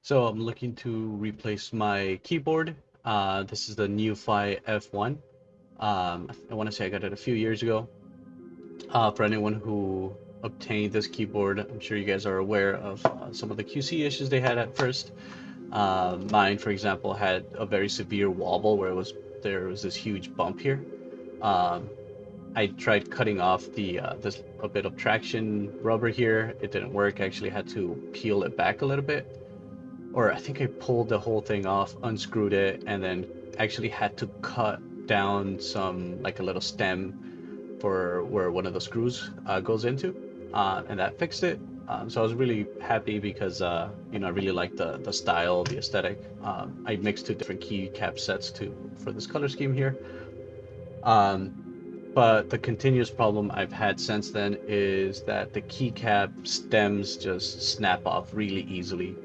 So I'm looking to replace my keyboard. This is the Nuphy F1. I want to say I got it a few years ago. For anyone who obtained this keyboard, I'm sure you guys are aware of some of the QC issues they had at first. Mine, for example, had a very severe wobble where there was this huge bump here. Um, I tried cutting off this a bit of traction rubber here. It didn't work. I actually had to peel it back a little bit, or I think I pulled the whole thing off, unscrewed it, and then actually had to cut down like a little stem for where one of the screws goes into, and that fixed it. So I was really happy because I really liked the style, the aesthetic. I mixed two different keycap sets for this color scheme here. Um, but the continuous problem I've had since then is that the keycap stems just snap off really easily.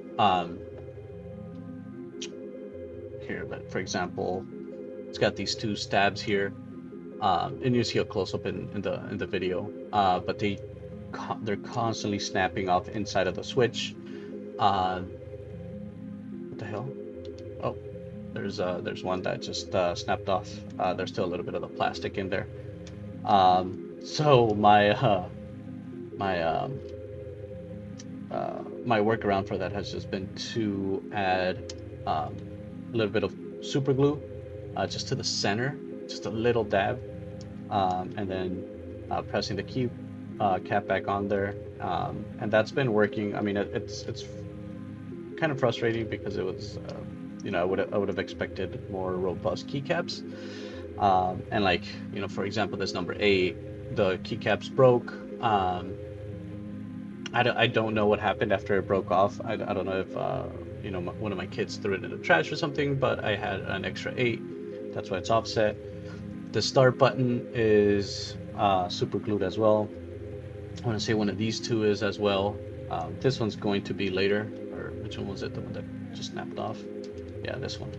Here, but for example, it's got these two stabs here, and you see a close up in the video. But they're constantly snapping off inside of the switch. Uh, what the hell? Oh, there's one that just snapped off. There's still a little bit of the plastic in there. So my workaround for that has just been to add a little bit of super glue just to the center, just a little dab, and then pressing the key cap back on there, and that's been working. I mean, it's kind of frustrating because it was, I would have expected more robust keycaps, and like for example, this number 8, the keycaps broke. I don't know what happened after it broke off. I don't know if one of my kids threw it in the trash or something, but I had an extra 8. That's why it's offset. The start button is super glued as well. I want to say one of these two is as well. This one's going to be later. Or which one was it? The one that just snapped off? Yeah, this one.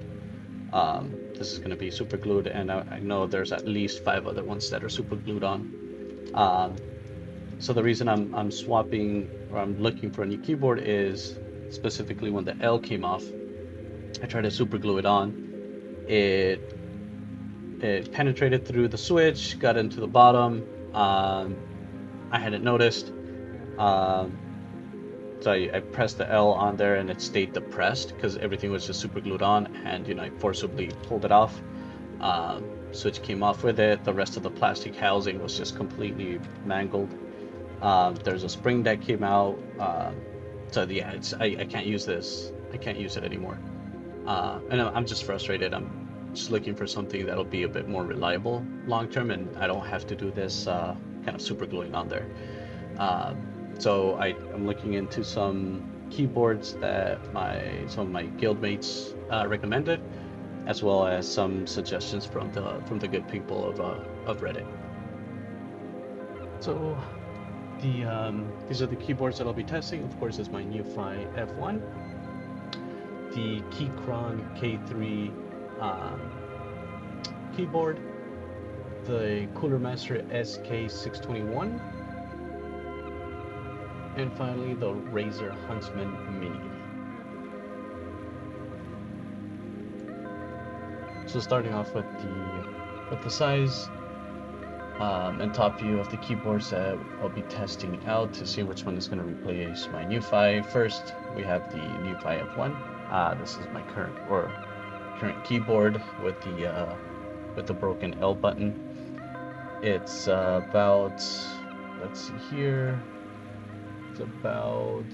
This is going to be super glued, and I know there's at least 5 other ones that are super glued on. So the reason I'm swapping, or I'm looking for a new keyboard, is specifically when the L came off. I tried to super glue it on. It penetrated through the switch, got into the bottom. I hadn't noticed. Um, so I pressed the L on there and it stayed depressed because everything was just super glued on, and I forcibly pulled it off. Switch came off with it. The rest of the plastic housing was just completely mangled. There's a spring that came out. So yeah, I can't use this. I can't use it anymore. And I'm just frustrated. I'm just looking for something that'll be a bit more reliable long term, and I don't have to do this kind of super gluing on there. So I'm looking into some keyboards that some of my guildmates recommended, as well as some suggestions from the good people of Reddit. So these are the keyboards that I'll be testing. Of course, is my Nuphy F1, the Keychron K3 keyboard, the Cooler Master SK621, and finally the Razer Huntsman Mini. So starting off with the size and top view of the keyboards that I'll be testing out to see which one is going to replace my Nuphy. First, we have the Nuphy F1. This is my current keyboard with the broken L button. It's about, let's see here, it's about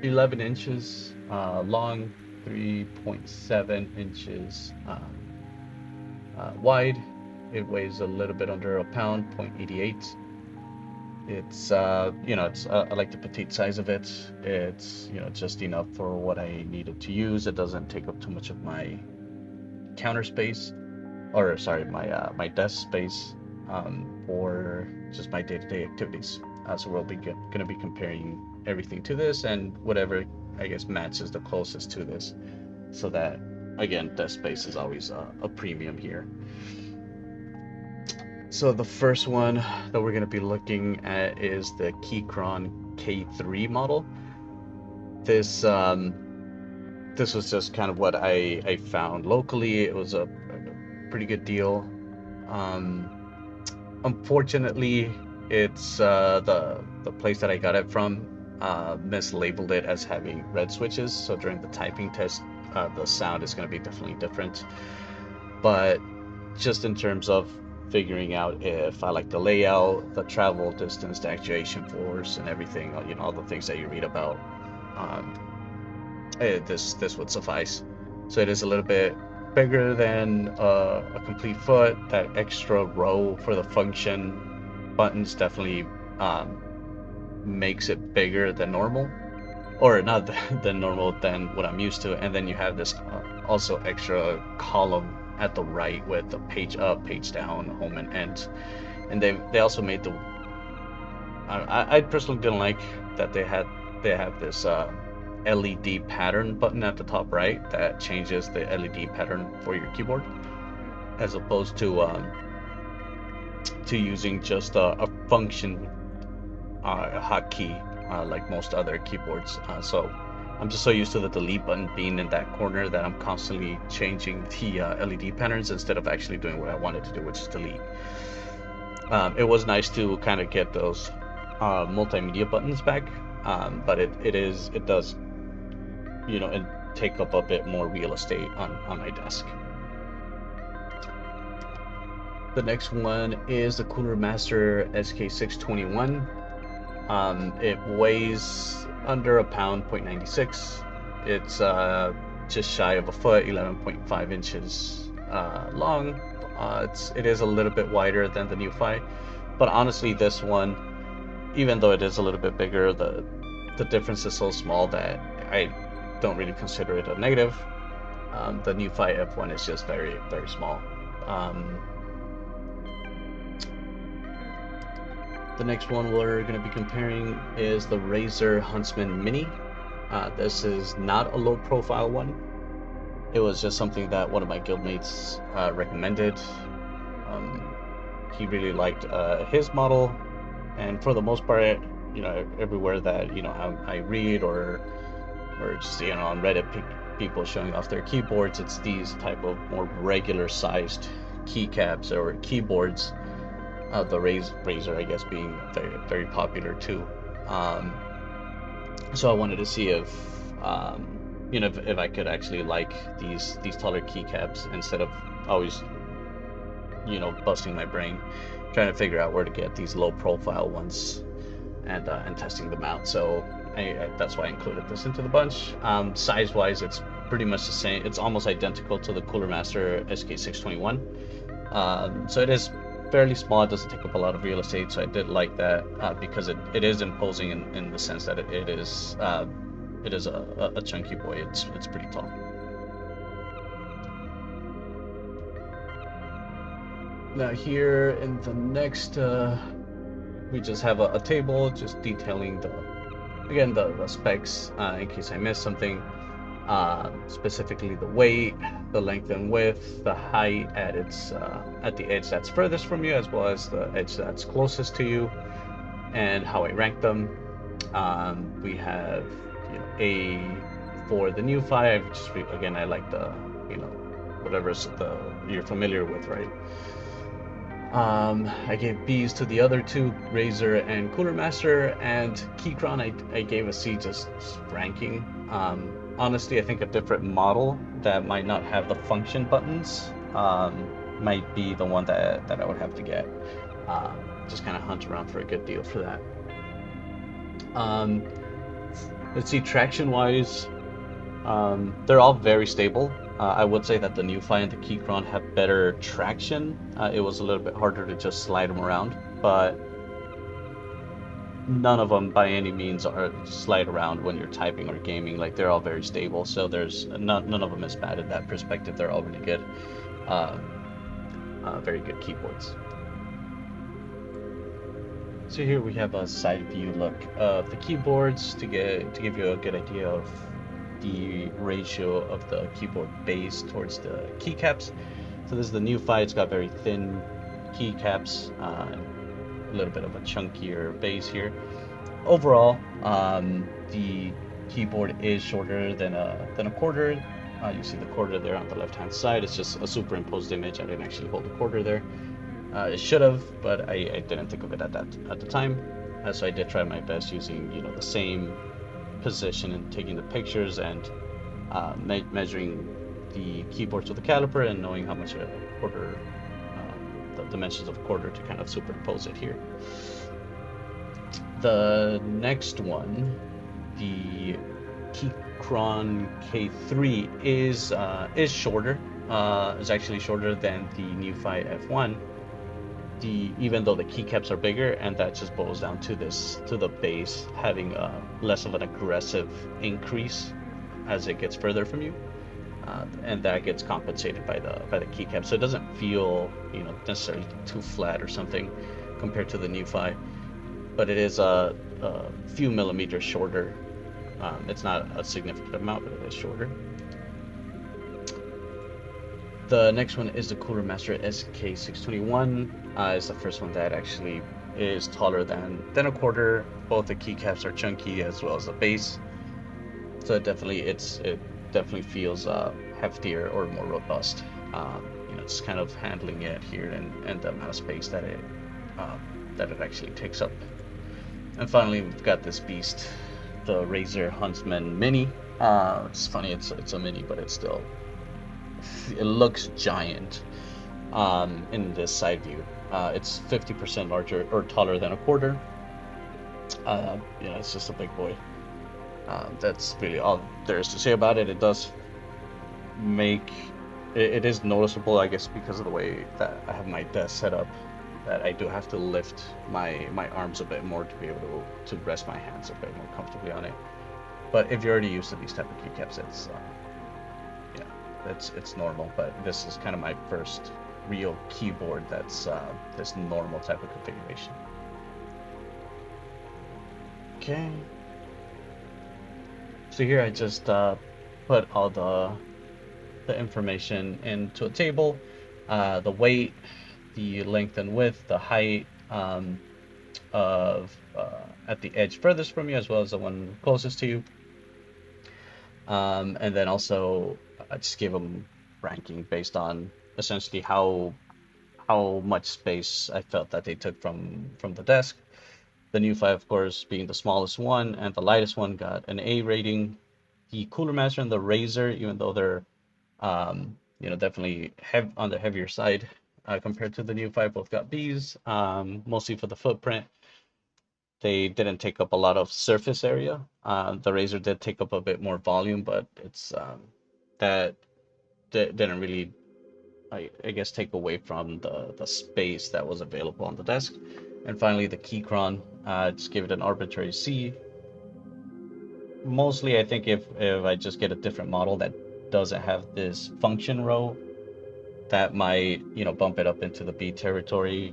11 inches long, 3.7 inches wide. It weighs a little bit under a pound, 0.88. It's I like the petite size of it. It's just enough for what I needed to use. It doesn't take up too much of my counter space, or sorry, my desk space, for just my day-to-day activities. So we'll be going to be comparing everything to this, and whatever I guess matches the closest to this, so that again, desk space is always a premium here. So the first one that we're going to be looking at is the Keychron K3 model. This this was just kind of what I found locally. It was a pretty good deal. Um, Unfortunately, it's the place that I got it from mislabeled it as having red switches. So during the typing test, the sound is going to be definitely different. But just in terms of figuring out if I like the layout, the travel distance, the actuation force, and everything, you know, all the things that you read about, um, this would suffice. So it is a little bit bigger than a complete foot. That extra row for the function buttons definitely um, makes it bigger than normal, or not than normal, than what I'm used to. And then you have this also extra column at the right with the page up, page down, home and end. And they also made the I personally didn't like that they have this LED pattern button at the top right that changes the LED pattern for your keyboard, as opposed to using just a function hotkey like most other keyboards. So I'm just so used to the delete button being in that corner that I'm constantly changing the LED patterns instead of actually doing what I wanted to do, which is delete. It was nice to kind of get those multimedia buttons back, but it does, you know, and take up a bit more real estate on my desk. The next one is the Cooler Master SK621. It weighs under a pound, 0.96. It's just shy of a foot, 11.5 inches long. It is a little bit wider than the Nuphy, but honestly, this one, even though it is a little bit bigger, the difference is so small that I don't really consider it a negative. The Nuphy F1 is just very, very small. The next one we're going to be comparing is the Razer Huntsman Mini. This is not a low profile one. It was just something that one of my guildmates recommended. He really liked his model, and for the most part, you know, everywhere that, you know, I read or just, you know, on Reddit, people showing off their keyboards, it's these type of more regular sized keycaps or keyboards. The Razer, I guess, being very, very popular too. So I wanted to see if, you know, if I could actually like these taller keycaps instead of always, you know, busting my brain trying to figure out where to get these low profile ones and testing them out. So that's why I included this into the bunch. Size wise, it's pretty much the same. It's almost identical to the Cooler Master SK621. So it is fairly small. It doesn't take up a lot of real estate, so I did like that because it is imposing in the sense that it is a chunky boy. It's pretty tall. Now here in the next, we just have a table just detailing the specs in case I missed something. Specifically the weight, the length and width, the height at the edge that's furthest from you, as well as the edge that's closest to you, and how I rank them. We have, you know, A for the Nuphy. Again, I like the, you know, whatever's you're familiar with, right? I gave B's to the other two, Razer and Cooler Master, and Keychron I gave a C, just ranking. Honestly, I think a different model that might not have the function buttons might be the one that I would have to get. Just kind of hunt around for a good deal for that. Let's see, traction-wise, they're all very stable. I would say that the Nuphy and the Keychron have better traction. It was a little bit harder to just slide them around, but none of them by any means are slide around when you're typing or gaming. Like, they're all very stable, so there's none of them is bad in that perspective. They're all really good, very good keyboards. So here we have a side view look of the keyboards to give you a good idea of the ratio of the keyboard base towards the keycaps. So this is the Nuphy. It's got very thin keycaps, a little bit of a chunkier base here. Overall, the keyboard is shorter than a quarter. You see the quarter there on the left hand side. It's just a superimposed image. I didn't actually hold the quarter there. It should have, but I didn't think of it at the time. So I did try my best using the same position and taking the pictures and measuring the keyboards with a caliper and knowing how much a quarter, the dimensions of a quarter to kind of superimpose it here. The next one, the Keychron K3 is shorter. Is actually shorter than the Nuphy F1. Even though the keycaps are bigger, and that just boils down to the base having less of an aggressive increase as it gets further from you, and that gets compensated by the keycap, so it doesn't feel necessarily too flat or something compared to the Nuphy, but it is a few millimeters shorter. It's not a significant amount, but it is shorter. The next one is the Cooler Master SK621. Is the first one that actually is taller than a quarter. Both the keycaps are chunky as well as the base, so it definitely feels heftier or more robust. Just kind of handling it here and the amount of space that it actually takes up. And finally, we've got this beast, the Razer Huntsman Mini. It's funny, it's a mini, but it looks giant in this side view. It's 50% larger or taller than a quarter. It's just a big boy. That's really all there is to say about it. It does make it is noticeable, I guess, because of the way that I have my desk set up, that I do have to lift my arms a bit more to be able to rest my hands a bit more comfortably on it. But if you're already used to these type of keycaps, it's normal. But this is kind of my first real keyboard that's this normal type of configuration. Okay. So here I just put all the information into a table, the weight, the length and width, the height of at the edge furthest from you, as well as the one closest to you, and then also I just gave them ranking based on essentially how much space I felt that they took from the desk. The Nuphy, of course, being the smallest one and the lightest one, got an A rating. The Cooler Master and the Razer, even though they're definitely on the heavier side compared to the Nuphy, both got Bs, mostly for the footprint. They didn't take up a lot of surface area. The Razer did take up a bit more volume, but it's that didn't really, I guess, take away from the space that was available on the desk. And finally, the Keychron, just give it an arbitrary C. Mostly, I think if I just get a different model that doesn't have this function row, that might bump it up into the B territory,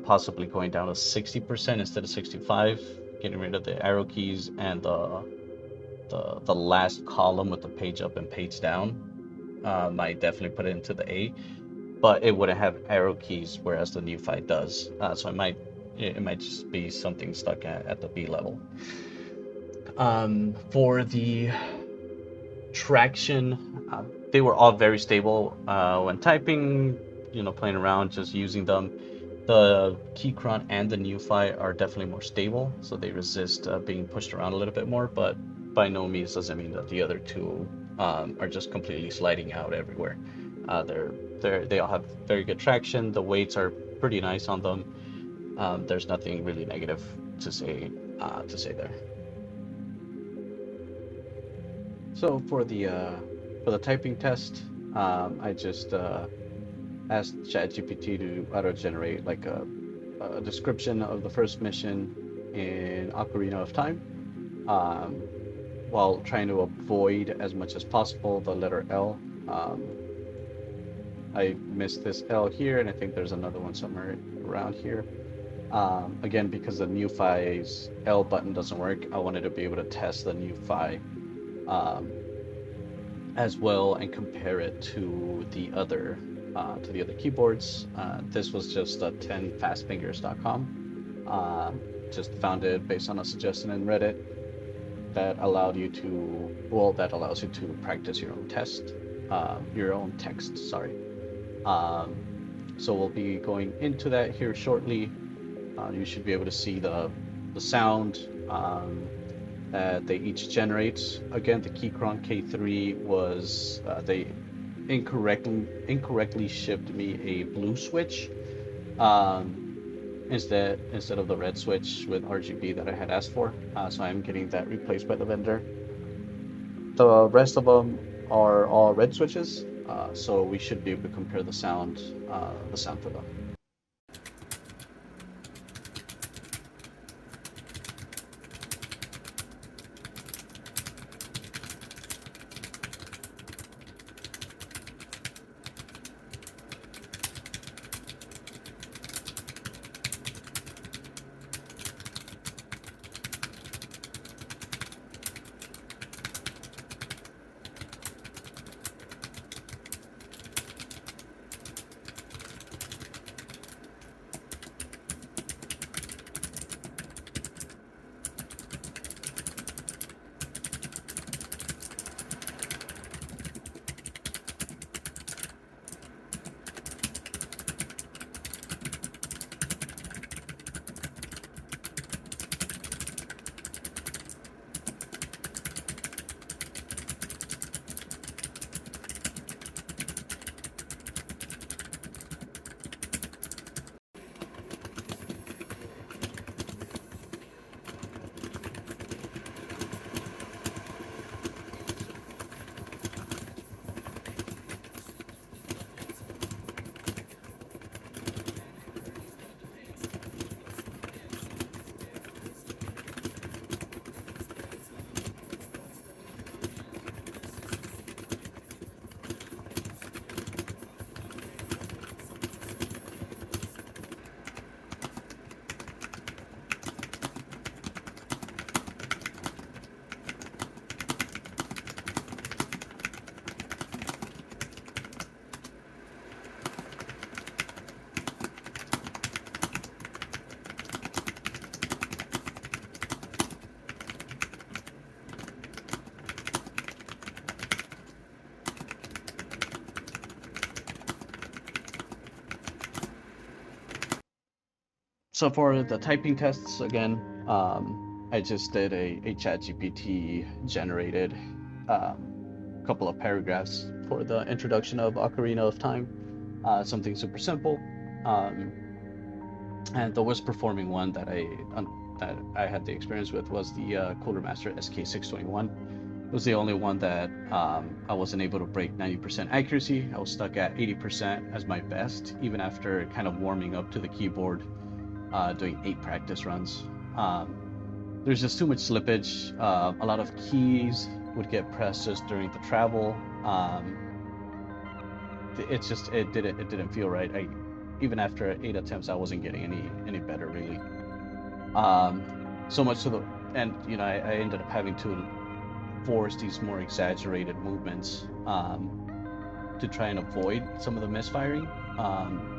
possibly going down to 60% instead of 65, getting rid of the arrow keys and the last column with the page up and page down. Might definitely put it into the A, but it wouldn't have arrow keys, whereas the Nuphy does. So it might just be something stuck at the B level. For the traction, they were all very stable when typing, playing around, just using them. The Keychron and the Nuphy are definitely more stable, so they resist being pushed around a little bit more, but by no means doesn't mean that the other two are just completely sliding out everywhere. They all have very good traction. The weights are pretty nice on them. There's nothing really negative to say there. So for the typing test, I just asked ChatGPT to auto-generate like a description of the first mission in Ocarina of Time, while trying to avoid as much as possible the letter L. I missed this L here, and I think there's another one somewhere around here. Again, because the Nuphy's L button doesn't work, I wanted to be able to test the Nuphy as well and compare it to the other keyboards. This was just 10fastfingers.com. Just found it based on a suggestion in Reddit. that allowed you to, well, that allows you to practice your own text, sorry. Um, so we'll be going into that here shortly. You should be able to see the sound that they each generate. Again, the Keychron K3 was they incorrectly shipped me a blue switch um, instead of the red switch with RGB that I had asked for. So I'm getting that replaced by the vendor. The rest of them are all red switches, so we should be able to compare the sound for them. So for the typing tests, again, I just did a ChatGPT generated couple of paragraphs for the introduction of Ocarina of Time, something super simple. Um, and the worst performing one that I had the experience with was the Cooler Master SK621. It was the only one that I wasn't able to break 90% accuracy. I was stuck at 80% as my best, even after kind of warming up to the keyboard, doing 8 practice runs. There's just too much slippage. A lot of keys would get pressed just during the travel. It didn't feel right. Even after 8 attempts, I wasn't getting any better really. So much to the and you know I ended up having to force these more exaggerated movements to try and avoid some of the misfiring.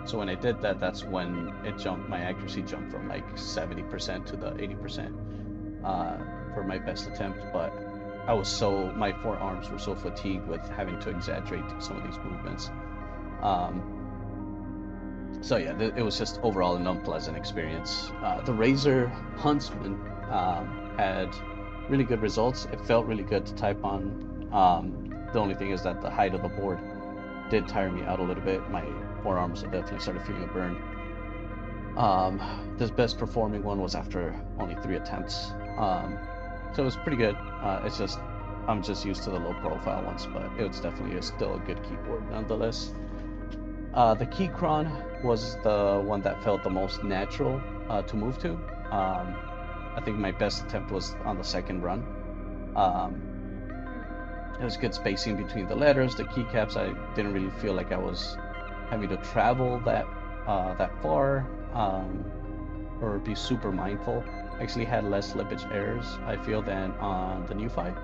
So when I did that, that's when my accuracy jumped from like 70% to the 80% for my best attempt. But my forearms were so fatigued with having to exaggerate some of these movements. So yeah, it was just overall an unpleasant experience. The Razer Huntsman had really good results. It felt really good to type on. The only thing is that the height of the board did tire me out a little bit. My forearms definitely started feeling a burn. This best performing one was after only 3 attempts. So it was pretty good. It's just I'm just used to the low profile ones, but it was definitely still a good keyboard nonetheless. The Keychron was the one that felt the most natural to move to. I think my best attempt was on the second run. It was good spacing between the letters, the keycaps. I didn't really feel like I was having to travel that far or be super mindful. I actually had less slippage errors, I feel, than on the Nuphy,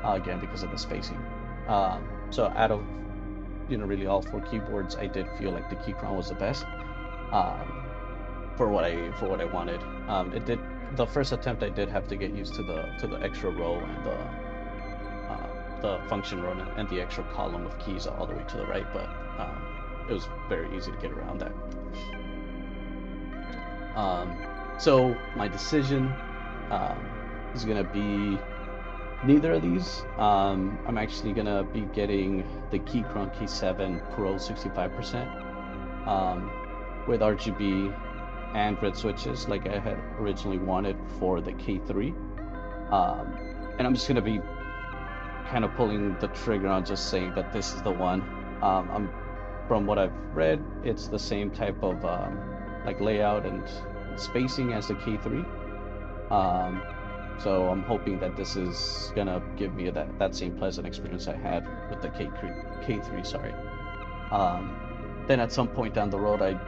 again because of the spacing. So out of really all 4 keyboards, I did feel like the Keychron was the best for what I wanted. It did the first attempt I did have to get used to the extra row and the function row and the extra column of keys all the way to the right, but it was very easy to get around that. So my decision is gonna be neither of these. I'm actually gonna be getting the Keychron K7 Pro 65% with RGB and red switches like I had originally wanted for the K3. And I'm just gonna be kind of pulling the trigger on just saying that this is the one. From what I've read, it's the same type of like layout and spacing as the K3. So I'm hoping that this is gonna give me that same pleasant experience I had with the K3, sorry. Then at some point down the road, I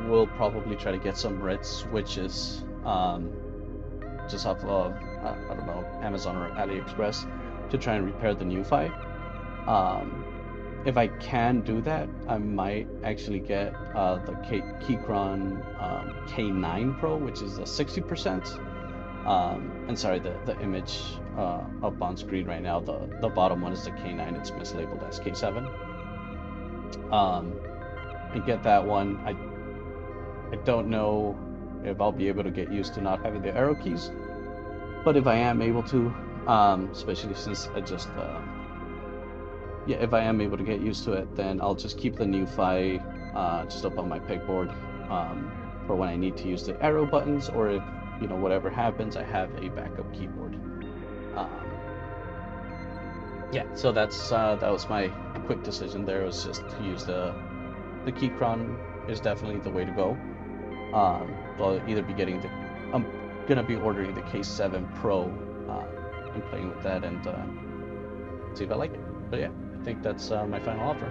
will probably try to get some red switches, just off of I don't know, Amazon or AliExpress, to try and repair the Nuphy. If I can do that, I might actually get the Keychron K9 Pro, which is the 60%. And sorry, the image up on screen right now, the bottom one is the K9. It's mislabeled as K7. And get that one. I don't know if I'll be able to get used to not having the arrow keys, but if I am able to, especially since I just yeah, if I am able to get used to it, then I'll just keep the Nuphy just up on my pegboard for when I need to use the arrow buttons, or if, you know, whatever happens, I have a backup keyboard. Yeah, so that was my quick decision there. It was just to use the Keychron is definitely the way to go. I'll either be getting I'm gonna be ordering the K7 Pro and playing with that and see if I like it. But yeah, I think that's my final offer.